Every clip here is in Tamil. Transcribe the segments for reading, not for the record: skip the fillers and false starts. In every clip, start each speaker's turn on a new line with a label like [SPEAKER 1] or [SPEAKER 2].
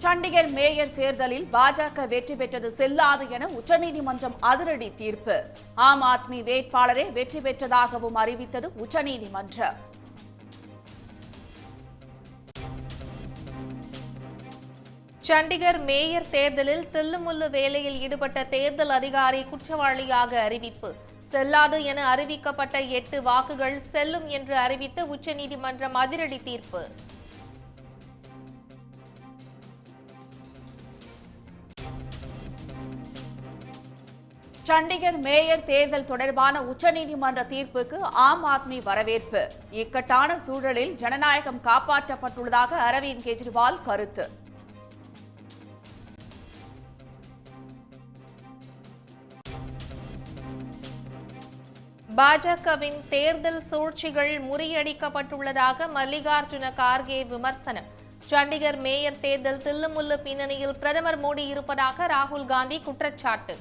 [SPEAKER 1] சண்டிகர் மேயர் தேர்தலில் பாஜக வெற்றி பெற்றது செல்லாது என உச்சநீதிமன்றம் அதிரடி தீர்ப்பு. ஆம் ஆத்மி வேட்பாளரே வெற்றி பெற்றதாகவும் அறிவித்தது உச்சநீதிமன்றம்.
[SPEAKER 2] சண்டிகர் மேயர் தேர்தலில் தில்லுமுல்லு வேலையில் ஈடுபட்ட தேர்தல் அதிகாரி குற்றவாளியாக அறிவிப்பு. செல்லாது என அறிவிக்கப்பட்ட 8 வாக்குகள் செல்லும் என்று அறிவித்து உச்சநீதிமன்றம் அதிரடி தீர்ப்பு.
[SPEAKER 1] சண்டிகர் மேயர் தேர்தல் தொடர்பான உச்சநீதிமன்ற தீர்ப்புக்கு ஆம் ஆத்மி வரவேற்பு. இக்கட்டான சூழலில் ஜனநாயகம் காப்பாற்றப்பட்டுள்ளதாக அரவிந்த் கெஜ்ரிவால் கருத்து.
[SPEAKER 2] பாஜகவின் தேர்தல் சூழ்ச்சிகள் முறியடிக்கப்பட்டுள்ளதாக மல்லிகார்ஜுன கார்கே விமர்சனம். சண்டிகர் மேயர் தேர்தல் தில்லுமுல்லு பின்னணியில் பிரதமர் மோடி இருப்பதாக ராகுல் காந்தி குற்றச்சாட்டு.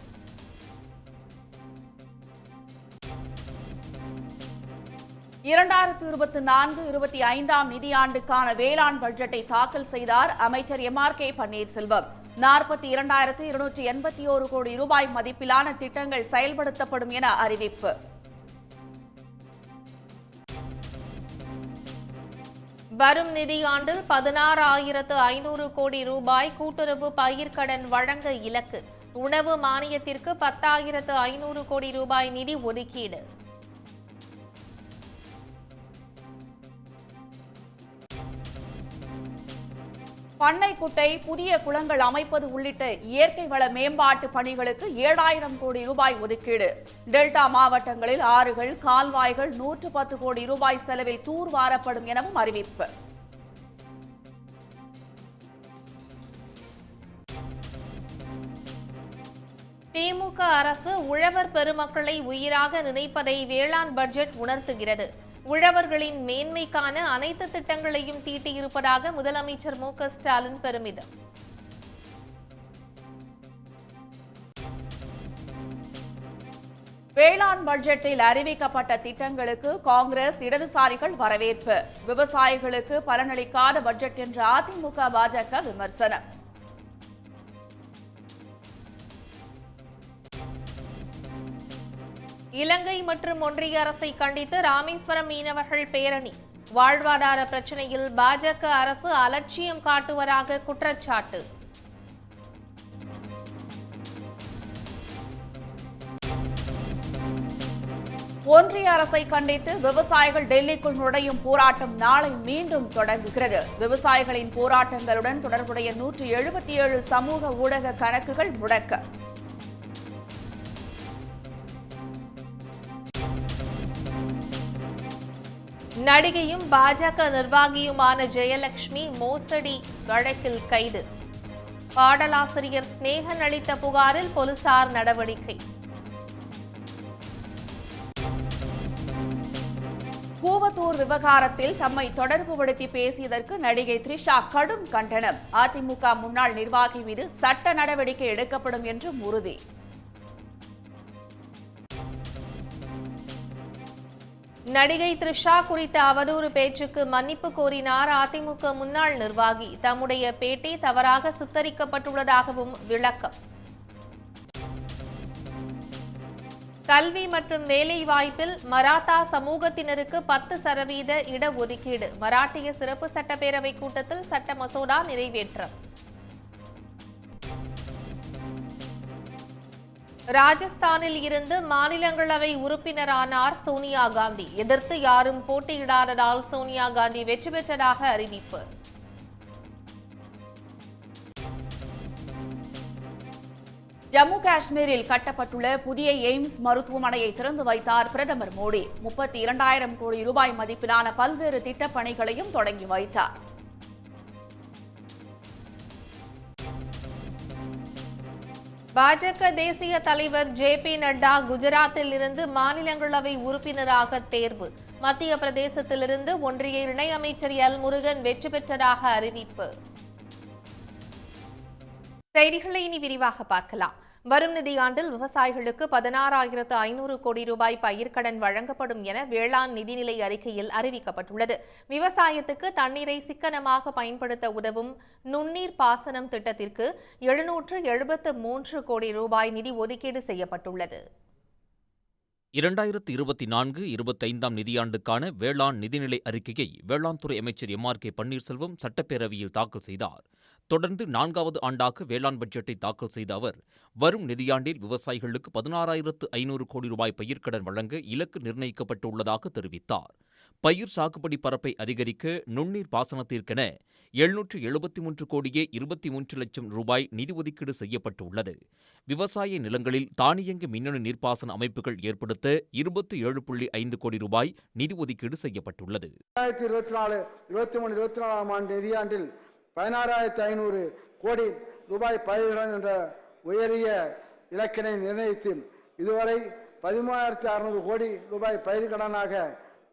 [SPEAKER 1] இரண்டாயிரத்து 24-25 நிதியாண்டுக்கான வேளாண் பட்ஜெட்டை தாக்கல் செய்தார் அமைச்சர் MRK பன்னீர்செல்வம். 42,281 கோடி ரூபாய் மதிப்பிலான திட்டங்கள் செயல்படுத்தப்படும் என அறிவிப்பு.
[SPEAKER 2] வரும் நிதியாண்டில் 16,500 கோடி ரூபாய் கூட்டுறவு பயிர்க்கடன் வழங்க இலக்கு. உணவு மானியத்திற்கு 10,500 கோடி ரூபாய் நிதி ஒதுக்கீடு.
[SPEAKER 1] பண்ணைக்குட்டை, புதிய குளங்கள் அமைப்பது உள்ளிட்ட இயற்கை வள மேம்பாட்டு பணிகளுக்கு 7,000 கோடி ரூபாய் ஒதுக்கீடு. டெல்டா மாவட்டங்களில் ஆறுகள், கால்வாய்கள் 110 கோடி ரூபாய் செலவில் தூர்வாரப்படும் எனவும் அறிவிப்பு.
[SPEAKER 2] திமுக அரசு உழவர் பெருமக்களை உயிராக நினைப்பதை வேளாண் பட்ஜெட் உணர்த்துகிறது. உழவர்களின் மேன்மைக்கான அனைத்து திட்டங்களையும் தீட்டியிருப்பதாக முதலமைச்சர் மு.க. ஸ்டாலின் பெருமிதம்.
[SPEAKER 1] வேளாண் பட்ஜெட்டில் அறிவிக்கப்பட்ட திட்டங்களுக்கு காங்கிரஸ், இடதுசாரிகள் வரவேற்பு. விவசாயிகளுக்கு பலனளிக்காத பட்ஜெட் என்ற அதிமுக, பாஜக விமர்சனம்.
[SPEAKER 2] இலங்கை மற்றும் ஒன்றிய அரசை கண்டித்து ராமேஸ்வரம் மீனவர்கள் பேரணி. வாழ்வாதார பிரச்சினையில் பாஜக அரசு அலட்சியம் காட்டுவதாக குற்றச்சாட்டு.
[SPEAKER 1] ஒன்றிய அரசை கண்டித்து விவசாயிகள் டெல்லிக்குள் நுழையும் போராட்டம் நாளை மீண்டும் தொடங்குகிறது. விவசாயிகளின் போராட்டங்களுடன் தொடர்புடைய 177 சமூக ஊடக கணக்குகள் முடக்க.
[SPEAKER 2] நடிகையும் பாஜக நிர்வாகியுமான ஜெயலட்சுமி மோசடி வழக்கில் கைது. பாடலாசிரியர் ஸ்நேகன் அளித்த புகாரில் போலீசார் நடவடிக்கை.
[SPEAKER 1] கூவத்தூர் விவகாரத்தில் தம்மை தொடர்புபடுத்தி பேசியதற்கு நடிகை த்ரிஷா கடும் கண்டனம். அதிமுக முன்னாள் நிர்வாகி மீது சட்ட நடவடிக்கை எடுக்கப்படும் என்று உறுதி.
[SPEAKER 2] நடிகை த்ரிஷா குறித்த அவதூறு பேச்சுக்கு மன்னிப்பு கோரினார் அதிமுக முன்னாள் நிர்வாகி. தம்முடைய பேட்டி தவறாக சித்தரிக்கப்பட்டுள்ளதாகவும் விளக்கம். கல்வி மற்றும் வேலை வாய்ப்பில் மராத்தா சமூகத்தினருக்கு 10% இடஒதுக்கீடு. மராட்டிய சிறப்பு சட்டப்பேரவை கூட்டத்தில் சட்ட மசோதா நிறைவேற்றம். ராஜஸ்தானில் இருந்து மாநிலங்களவை உறுப்பினரானார் சோனியா காந்தி. எதிர்த்து யாரும் போட்டியிடாததால் சோனியா காந்தி வெற்றி பெற்றதாக அறிவிப்பு.
[SPEAKER 1] ஜம்மு காஷ்மீரில் கட்டப்பட்டுள்ள புதிய எய்ம்ஸ் மருத்துவமனையை திறந்து வைத்தார் பிரதமர் மோடி. 32,000 கோடி ரூபாய் மதிப்பிலான பல்வேறு திட்டப் பணிகளையும் தொடங்கி வைத்தார்.
[SPEAKER 2] பாஜக தேசிய தலைவர் JP நட்டா குஜராத்தில் இருந்து மாநிலங்களவை உறுப்பினராக தேர்வு. மத்திய பிரதேசத்திலிருந்து ஒன்றிய இணையமைச்சர் எல் முருகன் வெற்றி பெற்றதாக அறிவிப்பு. செய்திகளை இனி விரிவாக பார்க்கலாம். வரும் நிதியாண்டில் விவசாயிகளுக்கு 16,500 கோடி ரூபாய் பயிர்க்கடன் வழங்கப்படும் என வேளாண் நிதிநிலை அறிக்கையில் அறிவிக்கப்பட்டுள்ளது. விவசாயத்துக்கு தண்ணீரை சிக்கனமாக பயன்படுத்த உதவும் நுண்ணீர் பாசனம் திட்டத்திற்கு 773 கோடி ரூபாய் நிதி ஒதுக்கீடு செய்யப்பட்டுள்ளது.
[SPEAKER 3] 2024-25 நிதியாண்டுக்கான வேளாண் நிதிநிலை அறிக்கையை வேளாண் துறை அமைச்சர் எம்.ஆர்.கே. பன்னீர்செல்வம் சட்டப்பேரவையில் தாக்கல் செய்தார். தொடர்ந்து 4வது ஆண்டாக வேளாண் பட்ஜெட்டை தாக்கல் செய்த அவர், வரும் நிதியாண்டில் விவசாயிகளுக்கு 16,500 கோடி ரூபாய் பயிர்க்கடன் வழங்க இலக்கு நிர்ணயிக்கப்பட்டுள்ளதாக தெரிவித்தார். பயிர் சாகுபடி பரப்பை அதிகரிக்க நுண்ணீர் பாசனத்திற்கென 773 கோடியே 23 லட்சம் ரூபாய் நிதி ஒதுக்கீடு செய்யப்பட்டுள்ளது. விவசாய நிலங்களில் தானியங்கி மின்னணு நீர்ப்பாசன அமைப்புகள் ஏற்படுத்த 27.5 கோடி ரூபாய் நிதி ஒதுக்கீடு செய்யப்பட்டுள்ளது.
[SPEAKER 4] 2024 ஆண்டு நிதியாண்டில் 16,500 கோடி ரூபாய் பயிர்க்கடன் என்ற உயரிய இலக்கினை நிர்ணயித்து இதுவரை 13,600 கோடி ரூபாய் பயிர்க்கடனாக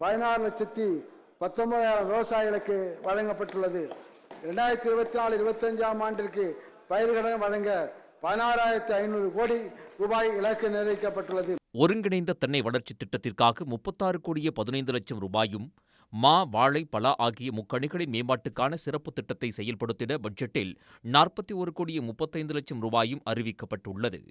[SPEAKER 4] 16,19,000 விவசாயிகளுக்கு வழங்கப்பட்டுள்ளது. 2024-25 ஆண்டிற்கு பயிர்க்கடன் வழங்க 16,500 கோடி ரூபாய் இலக்கு நிர்ணயிக்கப்பட்டுள்ளது.
[SPEAKER 3] ஒருங்கிணைந்த தென்னை வளர்ச்சி திட்டத்திற்காக 36 கோடியே 15 லட்சம் ரூபாயும், மா, வாழை, பலா ஆகிய முக்கணிகளின் மேம்பாட்டுக்கான சிறப்பு திட்டத்தை செயல்படுத்திட பட்ஜெட்டில் 41 கோடியே 35 லட்சம் ரூபாயும் அறிவிக்கப்பட்டுள்ளது.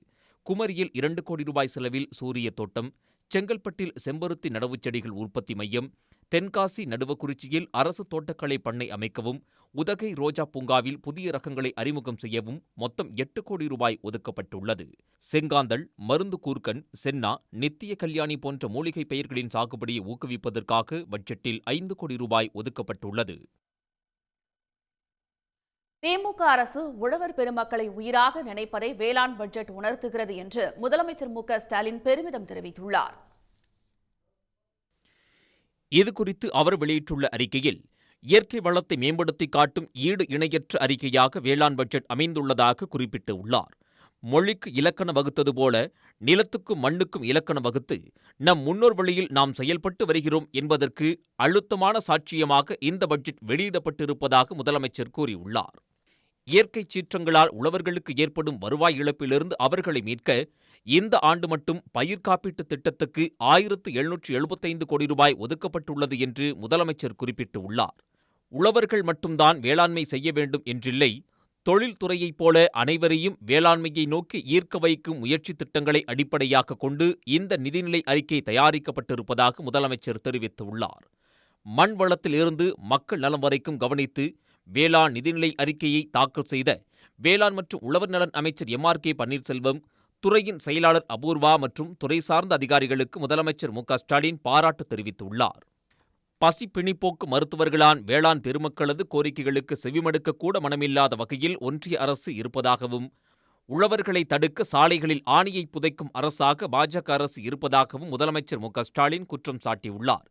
[SPEAKER 3] குமரியில் 2 கோடி ரூபாய் செலவில் சூரிய தோட்டம், செங்கல்பட்டில் செம்பருத்தி நடவுச் செடிகள் உற்பத்தி மையம், தென்காசி நடுவக்குறிச்சியில் அரசு தோட்டக்கலை பண்ணை அமைக்கவும், உதகை ரோஜா பூங்காவில் புதிய ரகங்களை அறிமுகம் செய்யவும் மொத்தம் 8 கோடி ரூபாய் ஒதுக்கப்பட்டுள்ளது. செங்காந்தள், மருந்து கூர்க்கன், சென்னா, நித்திய கல்யாணி போன்ற மூலிகை பயிர்களின் சாகுபடியை ஊக்குவிப்பதற்காக பட்ஜெட்டில் 5 கோடி ரூபாய் ஒதுக்கப்பட்டுள்ளது.
[SPEAKER 1] திமுக அரசு உழவர் பெருமக்களை உயிராக நினைப்பதை வேளாண் பட்ஜெட் உணர்த்துகிறது என்று முதலமைச்சர் மு.க. ஸ்டாலின் பெருமிதம் தெரிவித்துள்ளார்.
[SPEAKER 3] இதுகுறித்து அவர் வெளியிட்டுள்ள அறிக்கையில், இயற்கை வளத்தை மேம்படுத்தி காட்டும் ஈடு இணையற்ற அறிக்கையாக வேளாண் பட்ஜெட் அமைந்துள்ளதாக குறிப்பிட்டுள்ளார். மொழிக்கு இலக்கணம் வகுத்தது போல நிலத்துக்கும் மண்ணுக்கும் இலக்கணம் வகுத்து நம் முன்னோர் வழியில் நாம் செயல்பட்டு வருகிறோம் என்பதற்கு அழுத்தமான சாட்சியமாக இந்த பட்ஜெட் வெளியிடப்பட்டிருப்பதாக முதலமைச்சர் கூறியுள்ளார். இயற்கை சீற்றங்களால் உழவர்களுக்கு ஏற்படும் வருவாய் இழப்பிலிருந்து அவர்களை மீட்க இந்த ஆண்டு மட்டும் பயிர் காப்பீட்டு திட்டத்துக்கு 1,775 கோடி ரூபாய் ஒதுக்கப்பட்டுள்ளது என்று முதலமைச்சர் குறிப்பிட்டுள்ளார். உழவர்கள் மட்டும்தான் வேளாண்மை செய்ய வேண்டும் என்றில்லை, தொழில்துறையைப் போல அனைவரையும் வேளாண்மையை நோக்கி ஈர்க்க வைக்கும் முயற்சி திட்டங்களை அடிப்படையாக கொண்டு இந்த நிதிநிலை அறிக்கை தயாரிக்கப்பட்டிருப்பதாக முதலமைச்சர் தெரிவித்துள்ளார். மண் வளத்தில் இருந்து மக்கள் நலம் வரைக்கும் கவனித்து வேளாண் நிதிநிலை அறிக்கையை தாக்கல் செய்த வேளாண் மற்றும் உழவர் நலன் அமைச்சர் எம்.ஆர்.கே. பன்னீர்செல்வம், துறையின் செயலாளர் அபூர்வா மற்றும் துறை சார்ந்த அதிகாரிகளுக்கு முதலமைச்சர் மு.க. ஸ்டாலின் பாராட்டு தெரிவித்துள்ளார். பசி பிணிப்போக்கு மருத்துவர்களான் வேளாண் பெருமக்களது கோரிக்கைகளுக்கு செவிமடுக்க கூட மனமில்லாத வகையில் ஒன்றிய அரசு இருப்பதாகவும், உழவர்களை தடுக்க சாலைகளில் ஆணியை புதைக்கும் அரசாக பாஜக அரசு இருப்பதாகவும் முதலமைச்சர் மு.க. ஸ்டாலின் குற்றம் சாட்டியுள்ளார்.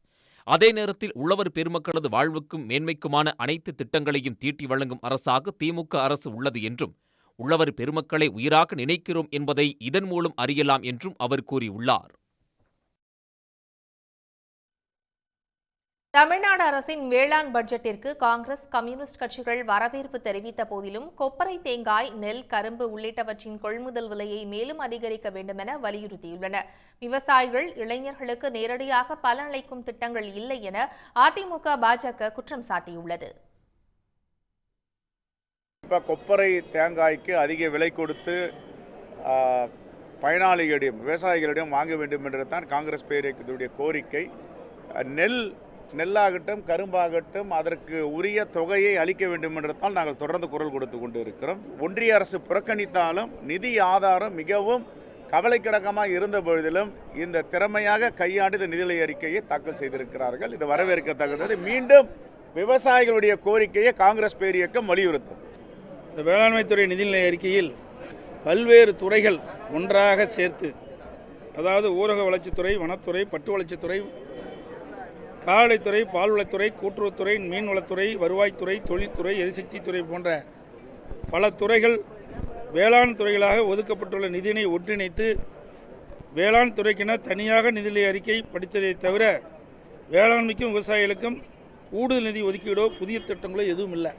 [SPEAKER 3] அதே நேரத்தில் உழவர் பெருமக்களது வாழ்வுக்கும் மேன்மைக்குமான அனைத்து திட்டங்களையும் தீட்டி வழங்கும் அரசாக திமுக அரசு உள்ளது என்றும், உழவர் பெருமக்களை உயிராக நினைக்கிறோம் என்பதை இதன் மூலம் அறியலாம் என்றும் அவர் கூறியுள்ளார்.
[SPEAKER 2] தமிழ்நாடு அரசின் வேளாண் பட்ஜெட்டிற்கு காங்கிரஸ், கம்யூனிஸ்ட் கட்சிகள் வரவேற்பு தெரிவித்த போதிலும் கொப்பரை தேங்காய், நெல், கரும்பு உள்ளிட்டவற்றின் கொள்முதல் விலையை மேலும் அதிகரிக்க வேண்டும் என வலியுறுத்தியுள்ளன. விவசாயிகள், இளைஞர்களுக்கு நேரடியாக பலனளிக்கும் திட்டங்கள் இல்லை என அதிமுக, பாஜக குற்றம் சாட்டியுள்ளது.
[SPEAKER 5] இப்போ கொப்பரை தேங்காய்க்கு அதிக விலை கொடுத்து பயனாளிகளிடம், விவசாயிகளிடம் வாங்க வேண்டும் என்றுதான் காங்கிரஸ் பேரியக்கத்துடைய கோரிக்கை. நெல்லாகட்டும், கரும்பாகட்டும் அதற்கு உரிய தொகையை அளிக்க வேண்டும் என்றுதான் நாங்கள் தொடர்ந்து குரல் கொடுத்து கொண்டு இருக்கிறோம். ஒன்றிய அரசு புறக்கணித்தாலும் நிதி ஆதாரம் மிகவும் கவலைக்கிடக்கமாக இருந்த பொழுதிலும் இந்த திறமையாக கையாண்டு இந்த நிதிநிலை அறிக்கையை தாக்கல் செய்திருக்கிறார்கள். இது வரவேற்கத்தக்கது. மீண்டும் விவசாயிகளுடைய கோரிக்கையை காங்கிரஸ் பேரியக்கம் வலியுறுத்தும்.
[SPEAKER 6] இந்த வேளாண்மைத்துறை நிதிநிலை அறிக்கையில் பல்வேறு துறைகள் ஒன்றாக சேர்த்து, அதாவது ஊரக வளர்ச்சித்துறை, வனத்துறை, பட்டு வளர்ச்சித்துறை, கால்நடைத்துறை, பால்வளத்துறை, கூட்டுறவுத்துறை, மீன்வளத்துறை, வருவாய்த்துறை, தொழில்துறை, எரிசக்தித்துறை போன்ற பல துறைகள் வேளாண் துறைகளாக ஒதுக்கப்பட்டுள்ள நிதியினை ஒன்றிணைத்து வேளாண் துறைக்கென தனியாக நிதிநிலை அறிக்கை படித்ததை தவிர வேளாண்மைக்கும் விவசாயிகளுக்கும் கூடுதல் நிதி ஒதுக்கீடோ புதிய திட்டங்களோ எதுவும் இல்லை.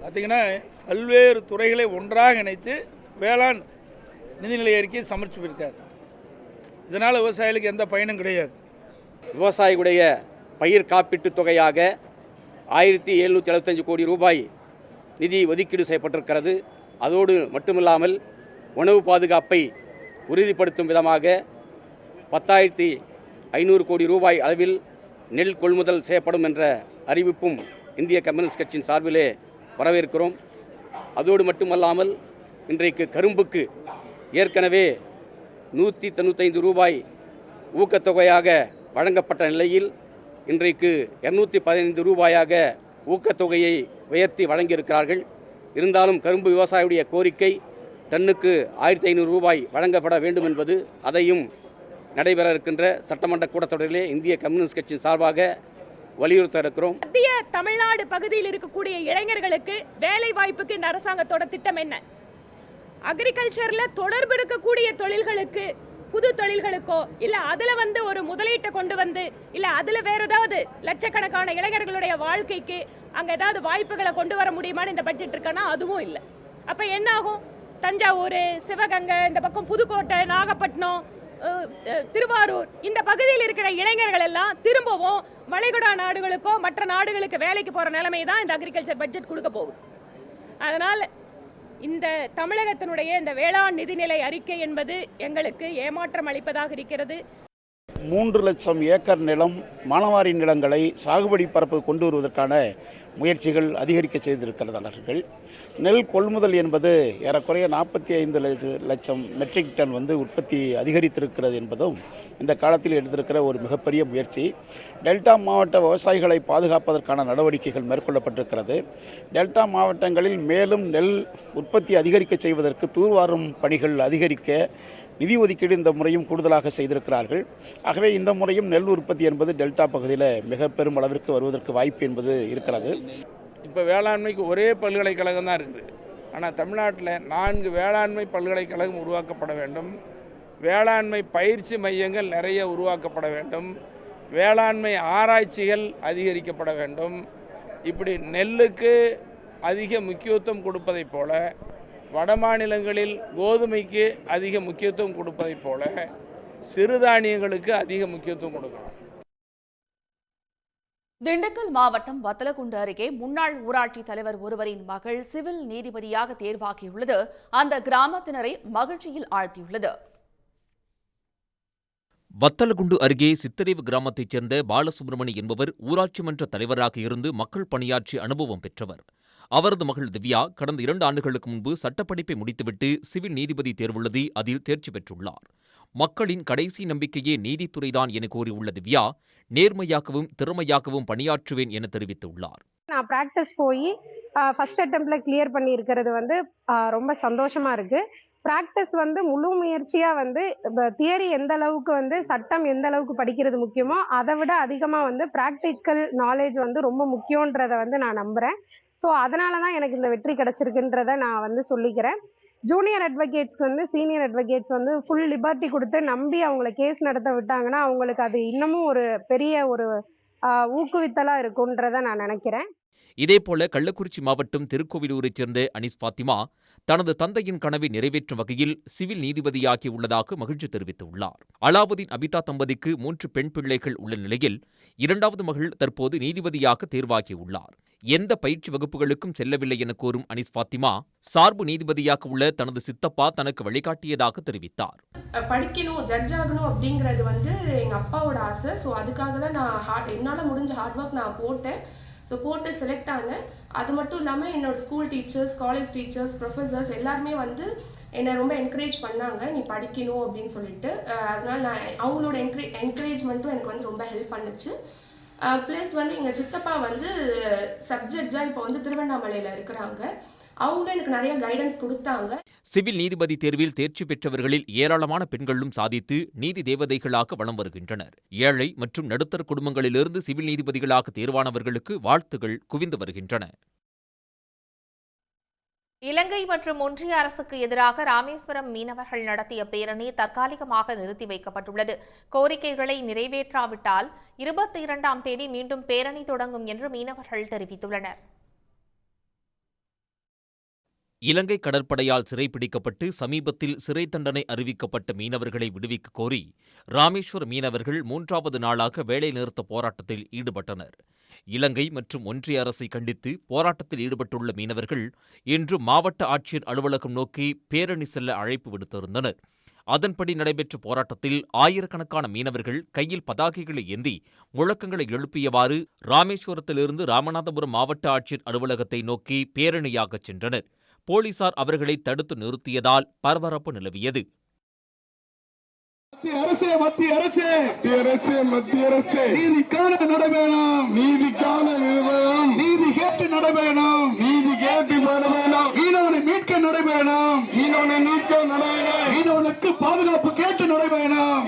[SPEAKER 6] பார்த்திங்கன்னா பல்வேறு துறைகளை ஒன்றாக இணைத்து வேளாண் நிதிநிலை அறிக்கையை சமர்ப்பிச்சிருக்கார். இதனால் விவசாயிகளுக்கு எந்த பயனும் கிடையாது.
[SPEAKER 7] விவசாயிகளுடைய பயிர் காப்பீட்டுத் தொகையாக 1775 கோடி ரூபாய் நிதி ஒதுக்கீடு செய்யப்பட்டிருக்கிறது. அதோடு மட்டுமில்லாமல் உணவு பாதுகாப்பை உறுதிப்படுத்தும் விதமாக 10,500 கோடி ரூபாய் அளவில் நெல் கொள்முதல் செய்யப்படும் என்ற அறிவிப்பும் இந்திய கம்யூனிஸ்ட் கட்சியின் சார்பிலே வரவேற்கிறோம். அதோடு மட்டுமல்லாமல் இன்றைக்கு கரும்புக்கு ஏற்கனவே 195 ரூபாய் ஊக்கத்தொகையாக வழங்கப்பட்ட நிலையில் இன்றைக்கு 215 ரூபாயாக ஊக்கத்தொகையை உயர்த்தி வழங்கியிருக்கிறார்கள். இருந்தாலும் கரும்பு விவசாயியுடைய கோரிக்கை டன்னுக்கு 1,500 ரூபாய் வழங்கப்பட வேண்டும் என்பது, அதையும் நடைபெற இருக்கின்ற சட்டமன்ற கூட்டத்தொடரிலே இந்திய கம்யூனிஸ்ட் கட்சியின் சார்பாக வலியுறுத்த இருக்கிறோம்.
[SPEAKER 8] மத்திய தமிழ்நாடு பகுதியில் இருக்கக்கூடிய இளைஞர்களுக்கு வேலை வாய்ப்புக்கு இந்த அரசாங்கத்தோட திட்டம் என்ன? அக்ரிகல்ச்சர்ல தொடர்பு இருக்கக்கூடிய தொழில்களுக்கு, புது தொழில்களுக்கோ இல்ல அதுல ஒரு முதலீட்டை கொண்டு வந்து இல்ல அதுல வேற ஏதாவது லட்சக்கணக்கான இளைஞர்களுடைய வாழ்க்கைக்கு அங்க ஏதாவது வாய்ப்புகளை கொண்டு வர முடியுமான்னு இந்த பட்ஜெட் இருக்கானா அதுவும் இல்லை. அப்ப என்ன ஆகும்? தஞ்சாவூர், சிவகங்கை, இந்த பக்கம் புதுக்கோட்டை, நாகப்பட்டினம், திருவாரூர் இந்த பகுதியில் இருக்கிற இளைஞர்கள் எல்லாம் திரும்பவும் வளைகுடா நாடுகளுக்கோ மற்ற நாடுகளுக்கு வேலைக்கு போற நிலைமை தான் இந்த அக்ரிகல்ச்சர் பட்ஜெட் கொடுக்க போகுது. அதனால இந்த தமிழகத்தினுடைய இந்த வேளாண் நிதிநிலை அறிக்கை என்பது எங்களுக்கு ஏமாற்றம் அளிப்பதாக இருக்கிறது.
[SPEAKER 9] 3 லட்சம் ஏக்கர் நிலம், மானாவாரி நிலங்களை சாகுபடி பரப்பு கொண்டு வருவதற்கான முயற்சிகள் அதிகரிக்க செய்திருக்கிறார்கள். நெல் கொள்முதல் என்பது ஏறக்குறைய 45 லட்சம் மெட்ரிக் டன் உற்பத்தி அதிகரித்திருக்கிறது என்பதும் இந்த காலத்தில் எடுத்திருக்கிற ஒரு மிகப்பெரிய முயற்சி. டெல்டா மாவட்ட விவசாயிகளை பாதுகாப்பதற்கான நடவடிக்கைகள் மேற்கொள்ளப்பட்டிருக்கிறது. டெல்டா மாவட்டங்களில் மேலும் நெல் உற்பத்தி அதிகரிக்க செய்வதற்கு தூர்வாரும் பணிகள் அதிகரிக்க நிதி ஒதுக்கீடு இந்த முறையும் கூடுதலாக செய்திருக்கிறார்கள். ஆகவே இந்த முறையும் நெல் உற்பத்தி என்பது டெல்டா பகுதியில் மிக பெரும் அளவிற்கு வருவதற்கு வாய்ப்பு என்பது இருக்கிறது.
[SPEAKER 6] இப்போ வேளாண்மைக்கு ஒரே பல்கலைக்கழகம் தான் இருக்குது. ஆனால் தமிழ்நாட்டில் 4 வேளாண்மை பல்கலைக்கழகம் உருவாக்கப்பட வேண்டும். வேளாண்மை பயிற்சி மையங்கள் நிறைய உருவாக்கப்பட வேண்டும். வேளாண்மை ஆராய்ச்சிகள் அதிகரிக்கப்பட வேண்டும். இப்படி நெல்லுக்கு அதிக முக்கியத்துவம் கொடுப்பதைப் போல, வட மாநிலங்களில் கோதுமைக்கு அதிக முக்கியத்துவம் கொடுப்பதைப் போல சிறுதானியங்களுக்கு அதிக முக்கியத்துவம் கொடுக்கலாம்.
[SPEAKER 1] திண்டுக்கல் மாவட்டம் வத்தலகுண்டு அருகே முன்னாள் ஊராட்சி தலைவர் ஒருவரின் மகள் சிவில் நீதிபதியாக தேர்வாகியுள்ளது அந்த கிராமத்தினரை மகிழ்ச்சியில் ஆழ்த்தியுள்ளது.
[SPEAKER 3] வத்தலகுண்டு அருகே சித்தரேவு கிராமத்தைச் சேர்ந்த பாலசுப்ரமணி என்பவர் ஊராட்சி மன்ற தலைவராக இருந்து மக்கள் பணியாற்றிய அனுபவம் பெற்றவர். அவரது மகள் திவ்யா கடந்த 2 ஆண்டுகளுக்கு முன்பு சட்டப்படிப்பை முடித்துவிட்டு சிவில் நீதிபதி தேர்வுள்ளதி அதில் தேர்ச்சி பெற்றுள்ளார். மக்களின் கடைசி நம்பிக்கையே நீதித்துறைதான் என கூறியுள்ள திவ்யா, நேர்மையாகவும் திறமையாகவும் பணியாற்றுவேன் என தெரிவித்துள்ளார்.
[SPEAKER 10] நான் பிராக்டிஸ் போய் ஃபர்ஸ்ட் அட்டெம்ப்ட்ல கிளியர் பண்ணி இருக்கிறது ரொம்ப சந்தோஷமா இருக்கு. பிராக்டிஸ் முழு முயற்சியா தியரி எந்த அளவுக்கு சட்டம் எந்த அளவுக்கு படிக்கிறது முக்கியமோ அதை விட அதிகமா பிராக்டிக்கல் நாலேஜ் ரொம்ப முக்கியன்றத நான் நம்புறேன். ஸோ அதனால தான் எனக்கு இந்த வெற்றி கிடைச்சிருக்குன்றத நான் சொல்லிக்கிறேன். ஜூனியர் அட்வொகேட்ஸ்க்கு சீனியர் அட்வொகேட்ஸ் ஃபுல் லிபர்ட்டி கொடுத்து நம்பி அவங்கள கேஸ் நடத்த விட்டாங்கன்னா அவங்களுக்கு அது இன்னமும் ஒரு பெரிய ஒரு ஊக்குவித்தலா இருக்குன்றத நான் நினைக்கிறேன்.
[SPEAKER 3] இதேபோல கள்ளக்குறிச்சி மாவட்டம் திருக்கோவிலூரைச் சேர்ந்த அனிஸ் ஃபாத்திமா தனது தந்தையின் கனவை நிறைவேற்றும் வகையில் சிவில் நீதிபதியாகியுள்ளதாக மகிழ்ச்சி தெரிவித்துள்ளார். அலாவுதீன் அபிதா தம்பதிக்கு 3 பெண் பிள்ளைகள் உள்ள நிலையில் 2வது மகள் தற்போது நீதிபதியாக தேர்வாகியுள்ளார். எந்த பயிற்சி வகுப்புகளுக்கும் செல்லவில்லை என கூறும் அனிஸ் ஃபாத்திமா, சார்பு நீதிபதியாக உள்ள தனது சித்தப்பா தனக்கு வழிகாட்டியதாக தெரிவித்தார்.
[SPEAKER 11] படிக்கணும், ஜட்ஜ் ஆகணும் அப்படிங்கிறது எங்க அப்பாவோட ஆசை. ஸோ அதுக்காக தான் நான் என்னால் முடிஞ்ச ஹார்ட் ஒர்க் நான் போட்டேன். ஸோ போட்டு செலக்ட் ஆனேன். அது மட்டும் இல்லாமல் என்னோட school teachers, college teachers, professors எல்லாருமே என்னை ரொம்ப என்கரேஜ் பண்ணாங்க, நீ படிக்கணும் அப்படின்னு சொல்லிட்டு. அதனால நான் அவங்களோட என்கரேஜ்மெண்ட்டும் எனக்கு ரொம்ப ஹெல்ப் பண்ணுச்சு. ப்ளஸ் எங்கள் சித்தப்பா சப்ஜெக்டாக இப்போ திருவண்ணாமலையில் இருக்கிறாங்க. அவங்களும் எனக்கு நிறைய கைடன்ஸ் கொடுத்தாங்க.
[SPEAKER 3] சிவில் நீதிபதி தேர்வில் தேர்ச்சி பெற்றவர்களில் ஏராளமான பெண்களும் சாதித்து நீதி தேவதைகளாக வலம் வருகின்றனர். ஏழை மற்றும் நடுத்தர குடும்பங்களிலிருந்து சிவில் நீதிபதிகளாக தேர்வானவர்களுக்கு வாழ்த்துகள் குவிந்து வருகின்றன.
[SPEAKER 2] இலங்கை மற்றும் ஒன்றிய அரசுக்கு எதிராக ராமேஸ்வரம் மீனவர்கள் நடத்திய பேரணி தற்காலிகமாக நிறுத்தி வைக்கப்பட்டுள்ளது. கோரிக்கைகளை நிறைவேற்றாவிட்டால் 22ஆம் தேதி மீண்டும் பேரணி தொடங்கும் என்று மீனவர்கள் தெரிவித்துள்ளனர்.
[SPEAKER 3] இலங்கை கடற்படையால் சிறைப்பிடிக்கப்பட்டு சமீபத்தில் சிறை தண்டனை அறிவிக்கப்பட்ட மீனவர்களை விடுவிக்க கோரி ராமேஸ்வர மீனவர்கள் 3வது நாளாக வேலைநிறுத்த போராட்டத்தில் ஈடுபட்டனர். இலங்கை மற்றும் ஒன்றிய அரசை கண்டித்து போராட்டத்தில் ஈடுபட்டுள்ள மீனவர்கள் இன்று மாவட்ட ஆட்சியர் அலுவலகம் நோக்கி பேரணி செல்ல அழைப்பு விடுத்திருந்தனர். அதன்படி நடைபெற்ற போராட்டத்தில் ஆயிரக்கணக்கான மீனவர்கள் கையில் பதாகைகளை ஏந்தி முழக்கங்களை எழுப்பியவாறு ராமேஸ்வரத்திலிருந்து ராமநாதபுரம் மாவட்ட ஆட்சியர் அலுவலகத்தை நோக்கி பேரணியாகச் சென்றனர். போலீசார் அவர்களை தடுத்து நிறுத்தியதால் பரபரப்பு நிலவியது.
[SPEAKER 12] மத்திய அரசே நீதிக்கான நடைபெறும், நீதிக்கான நிறுவனம், நீதி கேட்டு நடைபெறும், நீதி கேட்டு நடைபெறும், மீனவனை மீட்க நடைபெறும், மீனவனை மீட்க நடைபெறும், மீனவனுக்கு பாதுகாப்பு கேட்டு நடைபெறும்.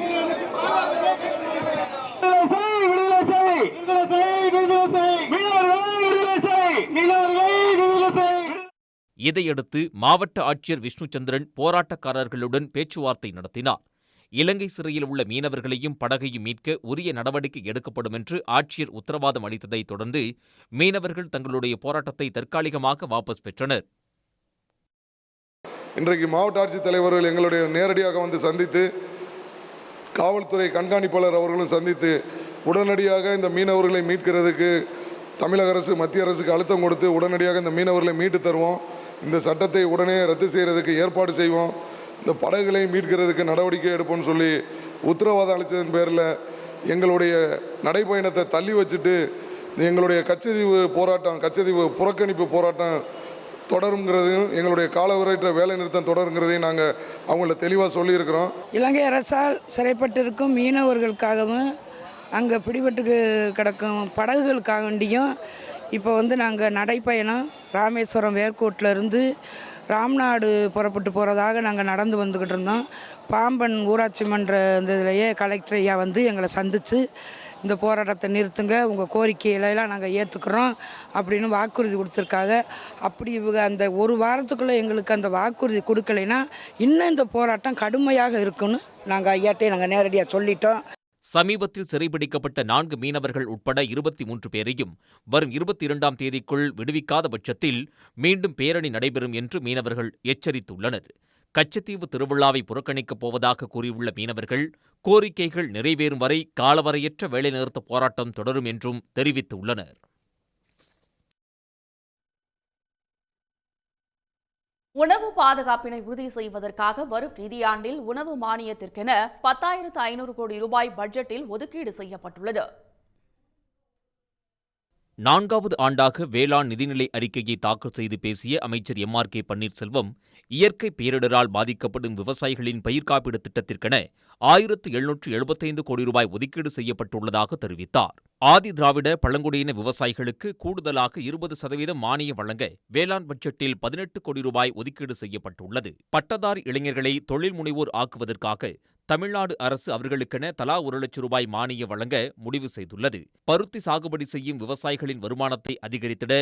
[SPEAKER 3] இதையடுத்து மாவட்ட ஆட்சியர் விஷ்ணுச்சந்திரன் போராட்டக்காரர்களுடன் பேச்சுவார்த்தை நடத்தினார். இலங்கை சிறையில் உள்ள மீனவர்களையும் படகையும் மீட்க உரிய நடவடிக்கை எடுக்கப்படும் என்று ஆட்சியர் உத்தரவாதம் அளித்ததைத் தொடர்ந்து மீனவர்கள் தங்களுடைய போராட்டத்தை தற்காலிகமாக வாபஸ் பெற்றனர்.
[SPEAKER 13] இன்றைக்கு மாவட்ட ஆட்சித்தலைவர்கள் எங்களுடைய நேரடியாக வந்து சந்தித்து, காவல்துறை கண்காணிப்பாளர் அவர்களும் சந்தித்து உடனடியாக இந்த மீனவர்களை மீட்கிறதுக்கு தமிழக அரசு மத்திய அரசுக்கு அழுத்தம் கொடுத்து உடனடியாக இந்த மீனவர்களை மீட்டு தருவோம், இந்த சட்டத்தை உடனே ரத்து செய்கிறதுக்கு ஏற்பாடு செய்வோம், இந்த படகுகளை மீட்கிறதுக்கு நடவடிக்கை எடுப்போம்னு சொல்லி உத்தரவாதம் அளித்ததன் பேரில் எங்களுடைய நடைப்பயணத்தை தள்ளி வச்சுட்டு எங்களுடைய கச்சத்தீவு புறக்கணிப்பு போராட்டம் தொடருங்கிறதையும் எங்களுடைய காலவரையற்ற வேலை நிறுத்தம் தொடருங்கிறதையும் நாங்கள் அவங்கள தெளிவாக சொல்லியிருக்கிறோம்.
[SPEAKER 14] இலங்கை அரசால் சிறைப்பட்டிருக்கும் மீனவர்களுக்காகவும் அங்கே பிடிபட்டு கிடக்கும் படகுகளுக்காக வேண்டியும் இப்போ நாங்கள் நடைப்பயணம் ராமேஸ்வரம் வேர்க்கோட்டிலேருந்து ராம்நாடு புறப்பட்டு போகிறதாக நாங்கள் நடந்து வந்துக்கிட்டு இருந்தோம். பாம்பன் ஊராட்சி மன்ற இந்த இதிலேயே கலெக்டர் ஐயா எங்களை சந்தித்து இந்த போராட்டத்தை நிறுத்துங்க, உங்கள் கோரிக்கைகளெல்லாம் நாங்கள் ஏற்றுக்கிறோம் அப்படின்னு வாக்குறுதி கொடுத்துருக்காங்க. அப்படி இவங்க அந்த ஒரு வாரத்துக்குள்ளே எங்களுக்கு அந்த வாக்குறுதி கொடுக்கலைன்னா இன்னும் இந்த போராட்டம் கடுமையாக இருக்குன்னு நாங்கள் ஐயாட்டே நாங்கள் நேரடியாக சொல்லிட்டோம்.
[SPEAKER 3] சமீபத்தில் சிறைபிடிக்கப்பட்ட 4 மீனவர்கள் உட்பட 23 பேரையும் வரும் 22ஆம் தேதிக்குள் விடுவிக்காத பட்சத்தில் மீண்டும் பேரணி நடைபெறும் என்று மீனவர்கள் எச்சரித்துள்ளனர். கச்சத்தீவு திருவிழாவை புறக்கணிக்கப் போவதாக கூறியுள்ள மீனவர்கள் கோரிக்கைகள் நிறைவேறும் வரை காலவரையற்ற வேலைநிறுத்த போராட்டம் தொடரும் என்றும் தெரிவித்துள்ளனர்.
[SPEAKER 1] உணவு பாதுகாப்பினை உறுதி செய்வதற்காக வரும் நிதியாண்டில் உணவு மானியத்திற்கென 10,500 கோடி ரூபாய் பட்ஜெட்டில் ஒதுக்கீடு செய்யப்பட்டுள்ளது.
[SPEAKER 3] 4வது ஆண்டாக வேளாண் நிதிநிலை அறிக்கையை தாக்கல் செய்து பேசிய அமைச்சர் எம்.ஆர்.கே. பன்னீர்செல்வம், இயற்கை பேரிடரால் பாதிக்கப்படும் விவசாயிகளின் பயிர் காப்பீடு திட்டத்திற்கென 1,775 கோடி ரூபாய் ஒதுக்கீடு செய்யப்பட்டுள்ளதாக தெரிவித்தார். ஆதி திராவிட பழங்குடியின விவசாயிகளுக்கு கூடுதலாக 20% மானியம் வழங்க வேளாண் பட்ஜெட்டில் 18 கோடி ரூபாய் ஒதுக்கீடு செய்யப்பட்டுள்ளது. பட்டதாரி இளைஞர்களை தொழில் முனைவோர் ஆக்குவதற்காக தமிழ்நாடு அரசு அவர்களுக்கென தலா 1 லட்சம் ரூபாய் மானியம் வழங்க முடிவு செய்துள்ளது. பருத்தி சாகுபடி செய்யும் விவசாயிகளின் வருமானத்தை அதிகரித்திட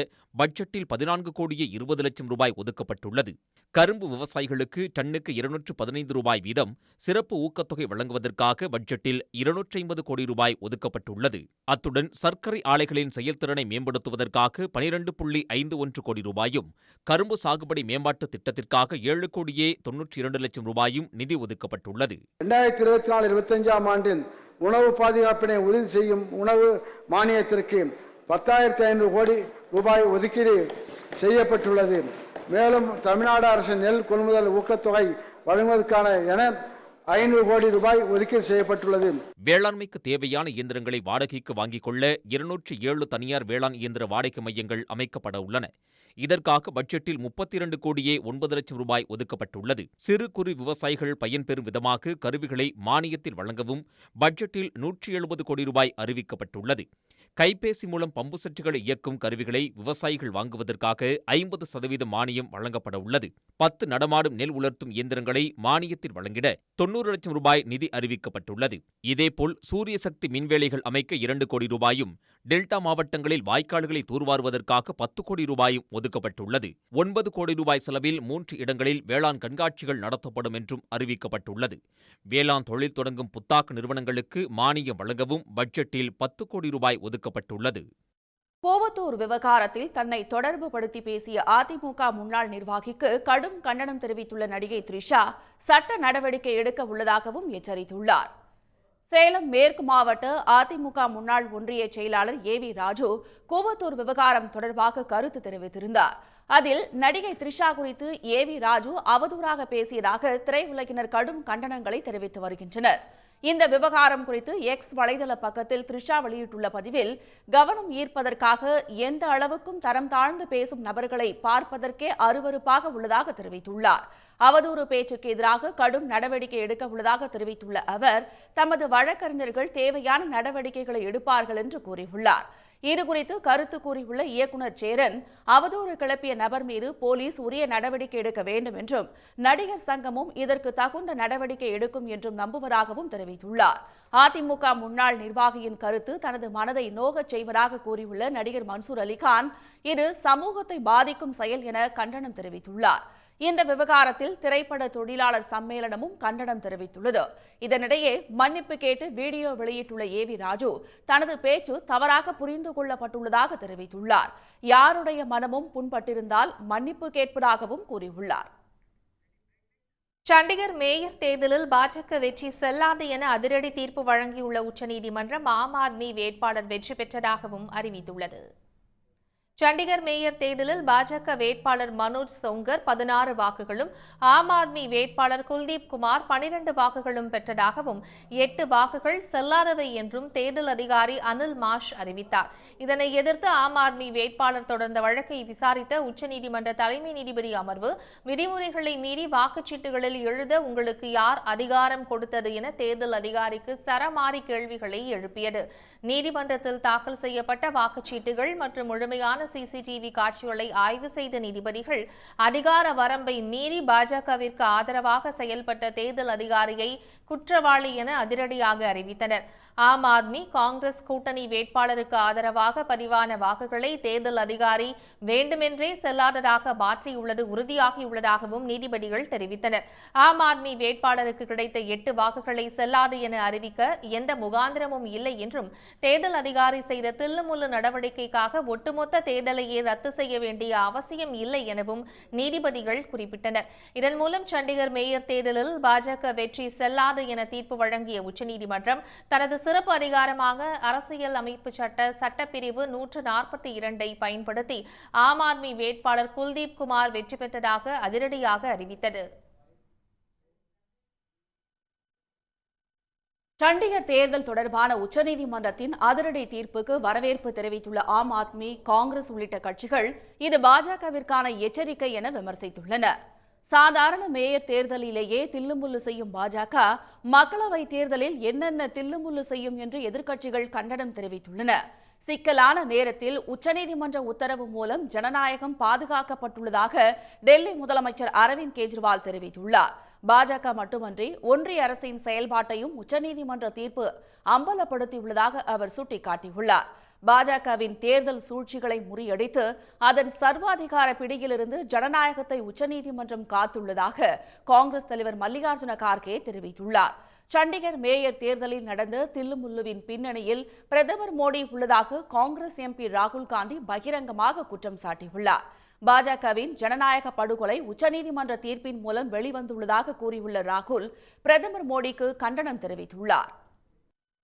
[SPEAKER 3] பட்ஜெட்டில் 14 கோடியே 20 லட்சம் ரூபாய் ஒதுக்கப்பட்டுள்ளது. கரும்பு விவசாயிகளுக்கு டன்னுக்கு 215 ரூபாய் வீதம் சிறப்பு ஊக்கத்தொகை வழங்குவதற்காக பட்ஜெட்டில் 250 கோடி ரூபாய் ஒதுக்கப்பட்டுள்ளது. அத்துடன் சர்க்கரை ஆலைகளின் செயல்திறனை மேம்படுத்துவதற்காக 12.51 கோடி ரூபாயும், கரும்பு சாகுபடி மேம்பாட்டு திட்டத்திற்காக 7 கோடியே 92 லட்சம் ரூபாயும் நிதி ஒதுக்கப்பட்டுள்ளது.
[SPEAKER 4] 2024-25ஆம் ஆண்டின் உணவு பாதுகாப்பினை உறுதி செய்யும் உணவு மானியத்திற்கு 10,500 கோடி ரூபாய் ஒதுக்கீடு செய்யப்பட்டுள்ளது. மேலும் தமிழ்நாடு அரசின் நெல் கொள்முதல் ஊக்கத்தொகை வழங்குவதற்கான என 500 கோடி ரூபாய் ஒதுக்கீடு செய்யப்பட்டுள்ளது.
[SPEAKER 3] வேளாண்மைக்கு தேவையான இயந்திரங்களை வாடகைக்கு வாங்கிக் கொள்ள 207 தனியார் வேளாண் இயந்திர வாடகை மையங்கள் அமைக்கப்பட உள்ளன. இதற்காக பட்ஜெட்டில் 32 கோடியே 9 லட்சம் ரூபாய் ஒதுக்கப்பட்டுள்ளது. சிறு குறு விவசாயிகள் பயன்பெறும் விதமாக கருவிகளை மானியத்தில் வழங்கவும் பட்ஜெட்டில் 170 கோடி ரூபாய் அறிவிக்கப்பட்டுள்ளது. கைபேசி மூலம் பம்பு செட்டுகளை இயக்கும் கருவிகளை விவசாயிகள் வாங்குவதற்காக 50% மானியம் வழங்கப்பட உள்ளது. 10 நடமாடும் நெல் உலர்த்தும் இயந்திரங்களை மானியத்தில் வழங்கிட 90 லட்சம் ரூபாய் நிதி அறிவிக்கப்பட்டுள்ளது. இதேபோல் சூரிய சக்தி மின்வேலிகள் அமைக்க 2 கோடி ரூபாயும், டெல்டா மாவட்டங்களில் வாய்க்கால்களை தூர்வாருவதற்காக 10 கோடி ரூபாயும் ஒதுக்கப்பட்டுள்ளது. 9 கோடி ரூபாய் செலவில் 3 இடங்களில் வேளாண் கண்காட்சிகள் நடத்தப்படும் என்றும் அறிவிக்கப்பட்டுள்ளது. வேளாண் தொழில் தொடங்கும் புத்தாக்க நிறுவனங்களுக்கு மானியம் வழங்கவும் பட்ஜெட்டில் 10 கோடி ரூபாய் ஒதுக்கப்பட்டுள்ளது.
[SPEAKER 1] கோவத்தூர் விவகாரத்தில் தன்னை தொடர்பு படுத்தி பேசிய அதிமுக முன்னாள் நிர்வாகிக்கு கடும் கண்டனம் தெரிவித்துள்ள நடிகை த்ரிஷா சட்ட நடவடிக்கை எடுக்க உள்ளதாகவும் எச்சரித்துள்ளார். சேலம் மேற்கு மாவட்ட அதிமுக முன்னாள் ஒன்றிய செயலாளர் ஏவி ராஜு கோவத்தூர் விவகாரம் தொடர்பாக கருத்து தெரிவித்திருந்தார். அதில் நடிகை த்ரிஷா குறித்து ஏவி ராஜு அவதூறாக பேசியதாக திரையுலகினர் கடும் கண்டனங்களை தெரிவித்து வருகின்றனர். இந்த விவகாரம் குறித்து எக்ஸ் வலைதள பக்கத்தில் த்ரிஷா வெளியிட்டுள்ள பதிவில், கவனம் ஈர்ப்பதற்காக எந்த அளவுக்கும் தரம் தாழ்ந்து பேசும் நபர்களை பார்ப்பதற்கே அருவருப்பாக உள்ளதாக தெரிவித்துள்ளார். அவதூறு பேச்சுக்கு எதிராக கடும் நடவடிக்கை எடுக்க உள்ளதாக தெரிவித்துள்ள அவர், தமது வழக்கறிஞர்கள் தேவையான நடவடிக்கைகளை எடுப்பார்கள் என்று கூறியுள்ளார். இதுகுறித்து கருத்து கூறியுள்ள இயக்குநர் சேரன், அவதூறு கிளப்பிய நபர் மீது போலீஸ் உரிய நடவடிக்கை எடுக்க வேண்டும் என்றும் நடிகர் சங்கமும் இதற்கு தகுந்த நடவடிக்கை எடுக்கும் என்றும் நம்புவதாகவும் தெரிவித்துள்ளார். அதிமுக முன்னாள் நிர்வாகியின் கருத்து தனது மனதை நோகச் செய்வதாக கூறியுள்ள நடிகர் மன்சூர் அலிகான், இது சமூகத்தை பாதிக்கும் செயல் என கண்டனம் தெரிவித்துள்ளார். இந்த விவகாரத்தில் திரைப்பட தொழிலாளர் சம்மேளனமும் கண்டனம் தெரிவித்துள்ளது. இதனிடையே மன்னிப்பு கேட்டு வீடியோ வெளியிட்டுள்ள ஏவி ராஜு தனது பேச்சு தவறாக புரிந்து கொள்ளப்பட்டுள்ளதாக தெரிவித்துள்ளார். யாருடைய மனமும் புண்பட்டிருந்தால் மன்னிப்பு கேட்பதாகவும் கூறியுள்ளார்.
[SPEAKER 2] சண்டிகர் மேயர் தேர்தலில் பாஜக வெற்றி செல்லாது என அதிரடி தீர்ப்பு வழங்கியுள்ள உச்சநீதிமன்றம் ஆம் ஆத்மி வேட்பாளர் வெற்றி பெற்றதாகவும் அறிவித்துள்ளது. சண்டிகர் மேயர் தேர்தலில் பாஜக வேட்பாளர் மனோஜ் சோங்கர் 16 வாக்குகளும், ஆம் ஆத்மி வேட்பாளர் குல்தீப் குமார் 12 வாக்குகளும் பெற்றதாகவும் 8 வாக்குகள் செல்லாதவை என்றும் தேர்தல் அதிகாரி அனில் மாஷ் அறிவித்தார். இதனை எதிர்த்து ஆம் ஆத்மி வேட்பாளர் தொடர்ந்த வழக்கை விசாரித்த உச்சநீதிமன்ற தலைமை நீதிபதி அமர்வு, விதிமுறைகளை மீறி வாக்குச்சீட்டுகளில் எழுத உங்களுக்கு யார் அதிகாரம் கொடுத்தது என தேர்தல் அதிகாரிக்கு சரமாரி கேள்விகளை எழுப்பியது. நீதிமன்றத்தில் தாக்கல் செய்யப்பட்ட வாக்குச்சீட்டுகள் மற்றும் முழுமையான சிசிடிவி காட்சிகளை ஆய்வு செய்த நீதிபதிகள், அதிகார வரம்பை மீறி பாஜகவிற்கு ஆதரவாக செயல்பட்ட தேர்தல் அதிகாரியை குற்றவாளி என அதிரடியாக அறிவித்தனர். ஆம் ஆத்மி காங்கிரஸ் கூட்டணி வேட்பாளருக்கு ஆதரவாக பதிவான வாக்குகளை தேர்தல் அதிகாரி வேண்டுமென்றே செல்லாததாக மாற்றியுள்ளது உறுதியாகியுள்ளதாகவும் நீதிபதிகள் தெரிவித்தனர். ஆம் ஆத்மி வேட்பாளருக்கு கிடைத்த 8 வாக்குகளை செல்லாது என அறிவிக்க எந்த முகாந்திரமும் இல்லை என்றும், தேர்தல் அதிகாரி செய்த தில்லுமுல்லு நடவடிக்கைக்காக ஒட்டுமொத்த தேர்தலையே ரத்து செய்ய வேண்டிய அவசியம் இல்லை எனவும் நீதிபதிகள் குறிப்பிட்டனர். இதன் மூலம் சண்டிகர் மேயர் தேர்தலில் பாஜக வெற்றி செல்லாது என தீர்ப்பு வழங்கிய உச்சநீதிமன்றம் தனது சிறப்பு அதிகாரமாக அரசியல் அமைப்பு சட்டப்பிரிவு 142 பயன்படுத்தி ஆம் ஆத்மி வேட்பாளர் குல்தீப் குமார் வெற்றி பெற்றதாக அதிரடியாக அறிவித்தது.
[SPEAKER 1] சண்டிகர் தேர்தல் தொடர்பான உச்சநீதிமன்றத்தின் அதிரடி தீர்ப்புக்கு வரவேற்பு தெரிவித்துள்ள ஆம் ஆத்மி, காங்கிரஸ் உள்ளிட்ட கட்சிகள் இது பாஜகவிற்கான எச்சரிக்கை என விமர்சித்துள்ளன. சாதாரண மேயர் தேர்தலிலேயே தில்லுமுல்லு செய்யும் பாஜக மக்களவை தேர்தலில் என்னென்ன தில்லுமுல்லு செய்யும் என்று எதிர்க்கட்சிகள் கண்டனம் தெரிவித்துள்ளன. சிக்கலான நேரத்தில் உச்சநீதிமன்ற உத்தரவு மூலம் ஜனநாயகம் பாதுகாக்கப்பட்டுள்ளதாக டெல்லி முதலமைச்சர் அரவிந்த் கெஜ்ரிவால் தெரிவித்துள்ளார். பாஜக மட்டுமன்றி ஒன்றிய அரசின் செயல்பாட்டையும் உச்சநீதிமன்ற தீர்ப்பு அம்பலப்படுத்தியுள்ளதாக அவர் சுட்டிக்காட்டியுள்ளார். பாஜகவின் தேர்தல் சூழ்ச்சிகளை முறியடித்து அதன் சர்வாதிகார பிடியிலிருந்து ஜனநாயகத்தை உச்சநீதிமன்றம் காத்துள்ளதாக காங்கிரஸ் தலைவர் மல்லிகார்ஜுன கார்கே தெரிவித்துள்ளார். சண்டிகர் மேயர் தேர்தலில் நடந்த தில்லுமுல்லுவின் பின்னணியில் பிரதமர் மோடி உள்ளதாக காங்கிரஸ் எம்பி ராகுல் காந்தி பகிரங்கமாக குற்றம் சாட்டியுள்ளார். பாஜகவின் ஜனநாயக படுகொலை உச்சநீதிமன்ற தீர்ப்பின் மூலம் வெளிவந்துள்ளதாக கூறியுள்ள ராகுல், பிரதமர் மோடிக்கு கண்டனம் தெரிவித்துள்ளார்.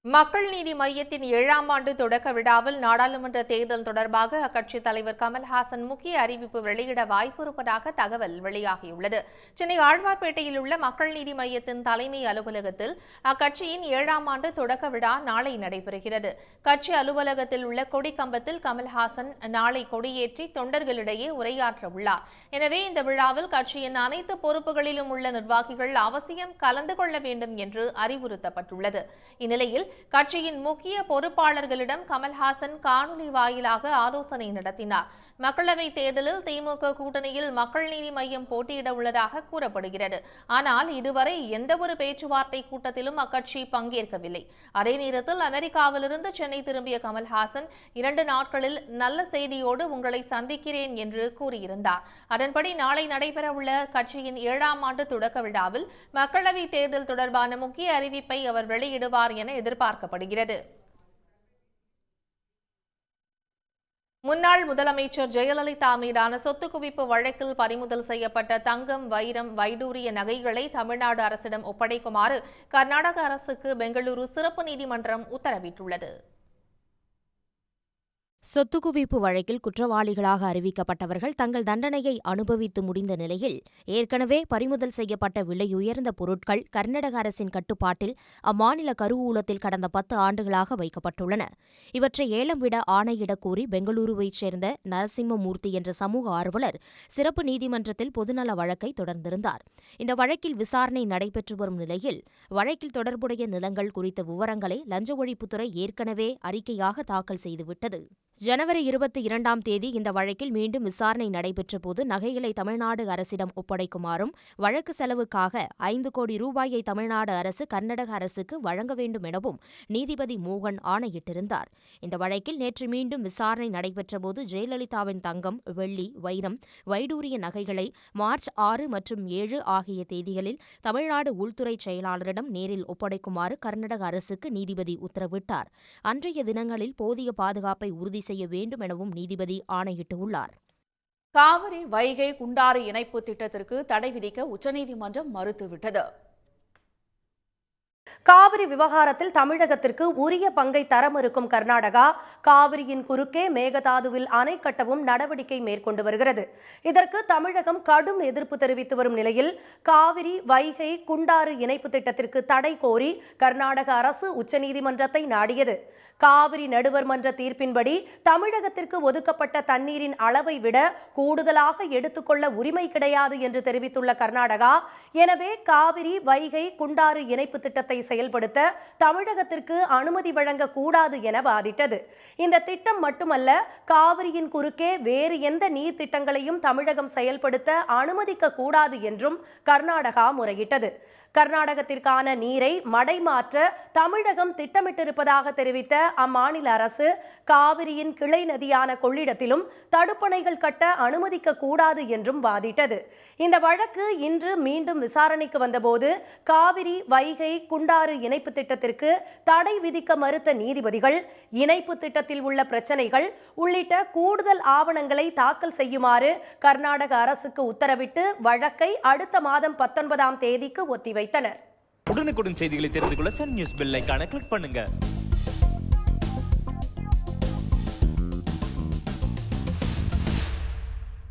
[SPEAKER 2] மக்கள் நீதி மய்யத்தின் 7ஆம் ஆண்டு தொடக்க விழாவில் நாடாளுமன்ற தேர்தல் தொடர்பாக அக்கட்சி தலைவர் கமல்ஹாசன் முக்கிய அறிவிப்பு வெளியிட வாய்ப்பு இருப்பதாக தகவல் வெளியாகியுள்ளது. சென்னை ஆழ்வார்பேட்டையில் உள்ள மக்கள் நீதி மய்யத்தின் தலைமை அலுவலகத்தில் அக்கட்சியின் 7ஆம் ஆண்டு தொடக்க விழா நாளை நடைபெறுகிறது. கட்சி அலுவலகத்தில் உள்ள கொடிக்கம்பத்தில் கமல்ஹாசன் நாளை கொடியேற்றி தொண்டர்களிடையே உரையாற்ற உள்ளார். எனவே இந்த விழாவில் கட்சியின் அனைத்து பொறுப்புகளிலும் உள்ள நிர்வாகிகள் அவசியம் கலந்து கொள்ள வேண்டும் என்று அறிவுறுத்தப்பட்டுள்ளது. இந்நிலையில் கட்சியின் முக்கிய பொறுப்பாளர்களிடம் கமல்ஹாசன் காணொலி வாயிலாக ஆலோசனை நடத்தினார். மக்களவைத் தேர்தலில் திமுக கூட்டணியில் மக்கள் நீதி மய்யம் போட்டியிட உள்ளதாக கூறப்படுகிறது. ஆனால் இதுவரை எந்தவொரு பேச்சுவார்த்தை கூட்டத்திலும் அக்கட்சி பங்கேற்கவில்லை. அதே நேரத்தில் அமெரிக்காவிலிருந்து சென்னை திரும்பிய கமல்ஹாசன் 2 நாட்களில் நல்ல செய்தியோடு உங்களை சந்திக்கிறேன் என்று கூறியிருந்தார். அதன்படி நாளை நடைபெறவுள்ள கட்சியின் 7ஆம் ஆண்டு தொடக்க விழாவில் மக்களவைத் தேர்தல் தொடர்பான முக்கிய அறிவிப்பை அவர் வெளியிடுவார் என எதிர்பார்க்கப்படுகிறது. முன்னாள் முதலமைச்சர் ஜெயலலிதா மீதான சொத்து குவிப்பு வழக்கில் பறிமுதல் செய்யப்பட்ட தங்கம், வைரம், வைடூரிய நகைகளை தமிழ்நாடு அரசிடம் ஒப்படைக்குமாறு கர்நாடக அரசுக்கு பெங்களூரு சிறப்பு நீதிமன்றம் உத்தரவிட்டுள்ளது.
[SPEAKER 15] சொத்து குவிப்பு வழக்கில் குற்றவாளிகளாக அறிவிக்கப்பட்டவர்கள் தங்கள் தண்டனையை அனுபவித்து முடிந்த நிலையில் ஏற்கனவே பறிமுதல் செய்யப்பட்ட விலையுயர்ந்த பொருட்கள் கர்நாடக அரசின் கட்டுப்பாட்டில் அம்மாநில கருவூலத்தில் கடந்த 10 ஆண்டுகளாக வைக்கப்பட்டுள்ளன. இவற்றை ஏலம் விட ஆணையிடக் கோரி பெங்களூருவைச் சேர்ந்த நரசிம்மமூர்த்தி என்ற சமூக ஆர்வலர் சிறப்பு நீதிமன்றத்தில் பொதுநல வழக்கை தொடர்ந்திருந்தார். இந்த வழக்கில் விசாரணை நடைபெற்று வரும் நிலையில் வழக்கில் தொடர்புடைய நிலங்கள் குறித்த விவரங்களை லஞ்ச ஒழிப்புத்துறை ஏற்கனவே அறிக்கையாக தாக்கல் செய்துவிட்டது. ஜனவரி 22ஆம் தேதி இந்த வழக்கில் மீண்டும் விசாரணை நடைபெற்றபோது நகைகளை தமிழ்நாடு அரசிடம் ஒப்படைக்குமாறும் வழக்கு செலவுக்காக 5 கோடி ரூபாயை தமிழ்நாடு அரசு கர்நாடக அரசுக்கு வழங்க வேண்டும் எனவும் நீதிபதி மோகன் ஆணையிட்டிருந்தார். இந்த வழக்கில் நேற்று மீண்டும் விசாரணை நடைபெற்றபோது ஜெயலலிதாவின் தங்கம், வெள்ளி, வைரம், வைடூரிய நகைகளை மார்ச் 6 மற்றும் 7 ஆகிய தேதிகளில் தமிழ்நாடு உள்துறை செயலாளரிடம் நேரில் ஒப்படைக்குமாறு கர்நாடக அரசுக்கு நீதிபதி உத்தரவிட்டார். அன்றைய தினங்களில் போதிய பாதுகாப்பை உறுதி செய்ய வேண்டும் எனவும் நீதிபதி ஆணையிட்டுள்ளார்.
[SPEAKER 1] காவிரி, வைகை, குண்டாறு இணைப்பு திட்டத்திற்கு தடை விதிக்க உச்சநீதிமன்றம் மறுத்துவிட்டது.
[SPEAKER 16] காவிரி விவகாரத்தில் தமிழகத்திற்கு உரிய பங்கை தர மறுக்கும் கர்நாடகா காவிரியின் குறுக்கே மேகதாதுவில் அணை கட்டவும் நடவடிக்கை மேற்கொண்டு வருகிறது. இதற்கு தமிழகம் கடும் எதிர்ப்பு தெரிவித்து வரும் நிலையில் காவிரி, வைகை, குண்டாறு இணைப்பு திட்டத்திற்கு தடை கோரி கர்நாடக அரசு உச்சநீதிமன்றத்தை நாடியது. காவிரி நடுவர் மன்ற தீர்ப்பின்படி தமிழகத்திற்கு ஒதுக்கப்பட்ட தண்ணீரின் அளவை விட கூடுதலாக எடுத்துக்கொள்ள உரிமை கிடையாது என்று தெரிவித்துள்ள கர்நாடகா, எனவே காவிரி, வைகை, குண்டாறு இணைப்பு திட்டத்தை செயல்படுத்த தமிழகத்திற்கு அனுமதி வழங்கக்கூடாது என வாதிட்டது. இந்த திட்டம் மட்டுமல்ல, காவிரியின் குறுக்கே வேறு எந்த நீர் திட்டங்களையும் தமிழகம் செயல்படுத்த அனுமதிக்க கூடாது என்றும் கர்நாடகா முறையிட்டது. கர்நாடகத்திற்கான நீரை மடைமாற்ற தமிழகம் திட்டமிட்டிருப்பதாக தெரிவித்த அம்மாநில அரசு காவிரியின் கிளை நதியான கொள்ளிடத்திலும் தடுப்பணைகள் கட்ட அனுமதிக்க கூடாது என்றும் வாதிட்டது. இந்த வழக்கு இன்று மீண்டும் விசாரணைக்கு வந்தபோது காவிரி, வைகை, குண்டாறு இணைப்பு திட்டத்திற்கு தடை விதிக்க மறுத்த நீதிபதிகள் இணைப்பு திட்டத்தில் உள்ள பிரச்சனைகள் உள்ளிட்ட கூடுதல் ஆவணங்களை தாக்கல் செய்யுமாறு கர்நாடக அரசுக்கு உத்தரவிட்டு வழக்கை அடுத்த மாதம் 19ஆம் தேதிக்கு ஒத்திவைத்தனர்.
[SPEAKER 17] உடனுக்குடன் செய்திகளை தெரிந்து கொள்ள சன் நியூஸ் பெல் ஐகானை கிளிக் பண்ணுங்க.